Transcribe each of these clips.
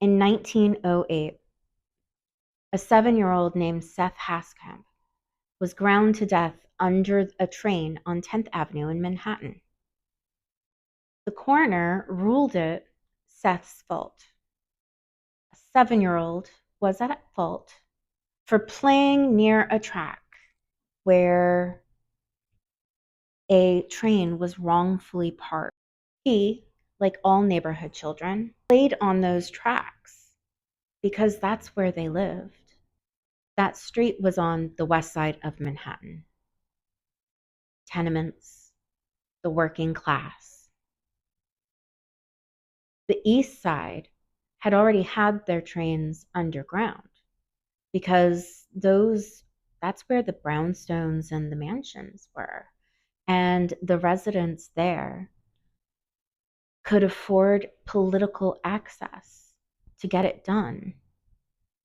In 1908, a 7-year-old named Seth Hascamp was ground to death under a train on 10th Avenue in Manhattan. The coroner ruled it Seth's fault. A 7-year-old was at fault for playing near a track where a train was wrongfully parked. He, like all neighborhood children, played on those tracks because that's where they lived. That street was on the west side of Manhattan. Tenements, the working class. The east side had already had their trains underground because that's where the brownstones and the mansions were. And the residents there could afford political access to get it done.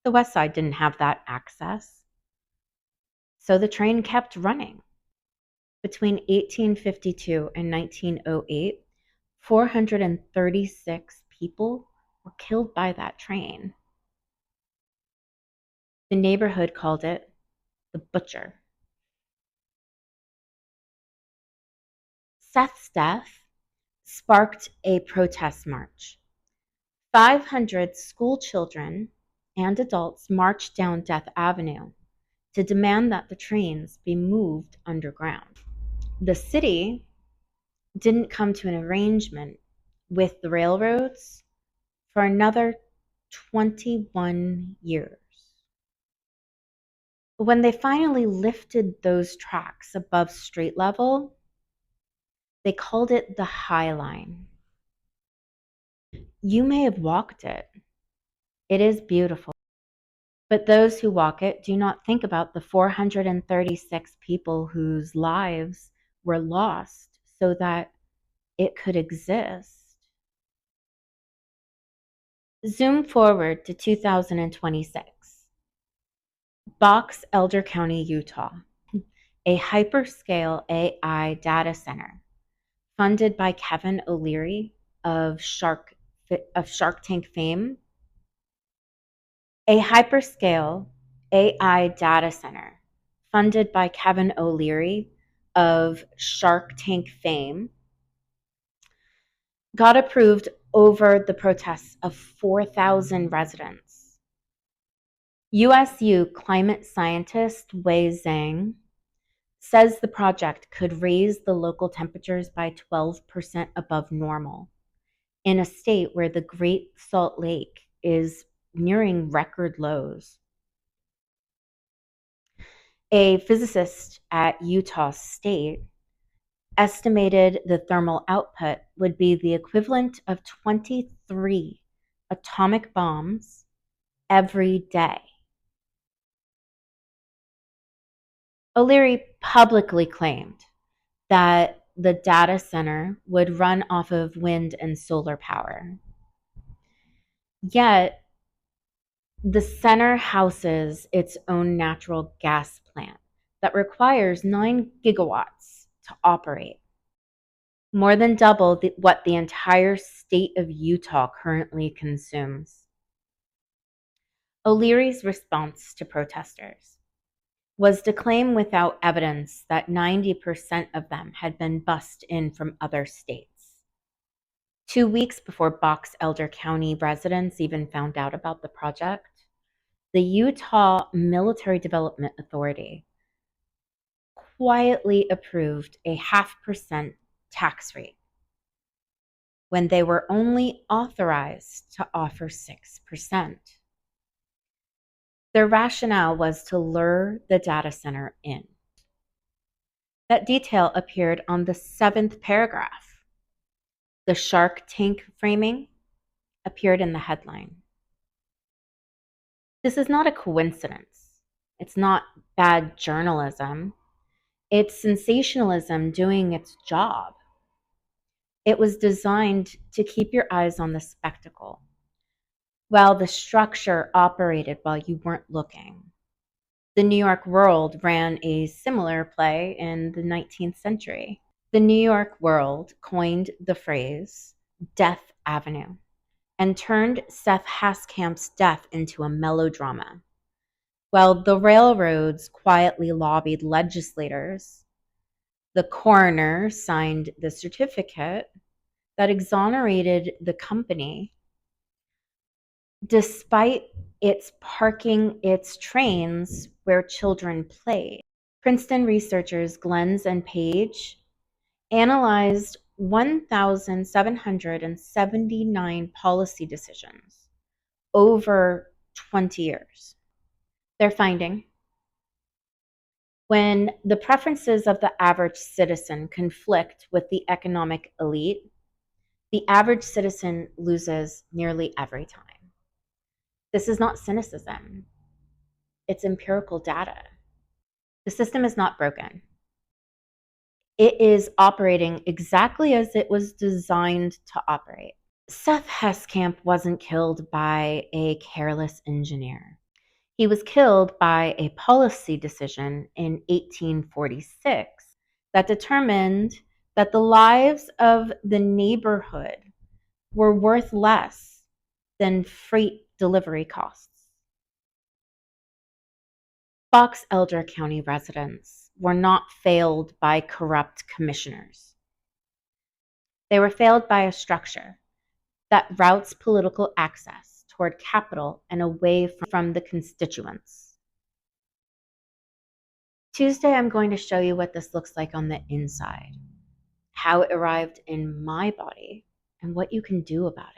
The west side didn't have that access. So the train kept running. Between 1852 and 1908, 436 people were killed by that train. The neighborhood called it the Butcher. Seth's death sparked a protest march. 500 school children and adults marched down Death Avenue to demand that the trains be moved underground. The city didn't come to an arrangement with the railroads for another 21 years. But when they finally lifted those tracks above street level, they called it the High Line. You may have walked it. It is beautiful. But those who walk it do not think about the 436 people whose lives were lost so that it could exist. Zoom forward to 2026. Box Elder County, Utah. A hyperscale AI data center funded by Kevin O'Leary of Shark Tank fame. A hyperscale AI data center funded by Kevin O'Leary of Shark Tank fame got approved over the protests of 4,000 residents. USU climate scientist Wei Zhang says the project could raise the local temperatures by 12% above normal in a state where the Great Salt Lake is nearing record lows. A physicist at Utah State estimated the thermal output would be the equivalent of 23 atomic bombs every day. O'Leary publicly claimed that the data center would run off of wind and solar power. Yet, the center houses its own natural gas plant that requires 9 gigawatts to operate, more than double what the entire state of Utah currently consumes. O'Leary's response to protesters was to claim without evidence that 90% of them had been bussed in from other states. 2 weeks before Box Elder County residents even found out about the project, the Utah Military Development Authority quietly approved a 0.5% tax rate when they were only authorized to offer 6%. Their rationale was to lure the data center in. That detail appeared on the 7th paragraph. The Shark Tank framing appeared in the headline. This is not a coincidence. It's not bad journalism. It's sensationalism doing its job. It was designed to keep your eyes on the spectacle, while the structure operated while you weren't looking. The New York World ran a similar play in the 19th century. The New York World coined the phrase Death Avenue and turned Seth Hascamp's death into a melodrama. While the railroads quietly lobbied legislators, the coroner signed the certificate that exonerated the company despite its parking its trains where children played. Princeton researchers Glens and Page analyzed 1,779 policy decisions over 20 years. Their finding: when the preferences of the average citizen conflict with the economic elite, the average citizen loses nearly every time. This is not cynicism, it's empirical data. The system is not broken. It is operating exactly as it was designed to operate. Seth Hascamp wasn't killed by a careless engineer. He was killed by a policy decision in 1846 that determined that the lives of the neighborhood were worth less than freight delivery costs. Box Elder County residents were not failed by corrupt commissioners. They were failed by a structure that routes political access toward capital and away from the constituents. Tuesday, I'm going to show you what this looks like on the inside, how it arrived in my body, and what you can do about it.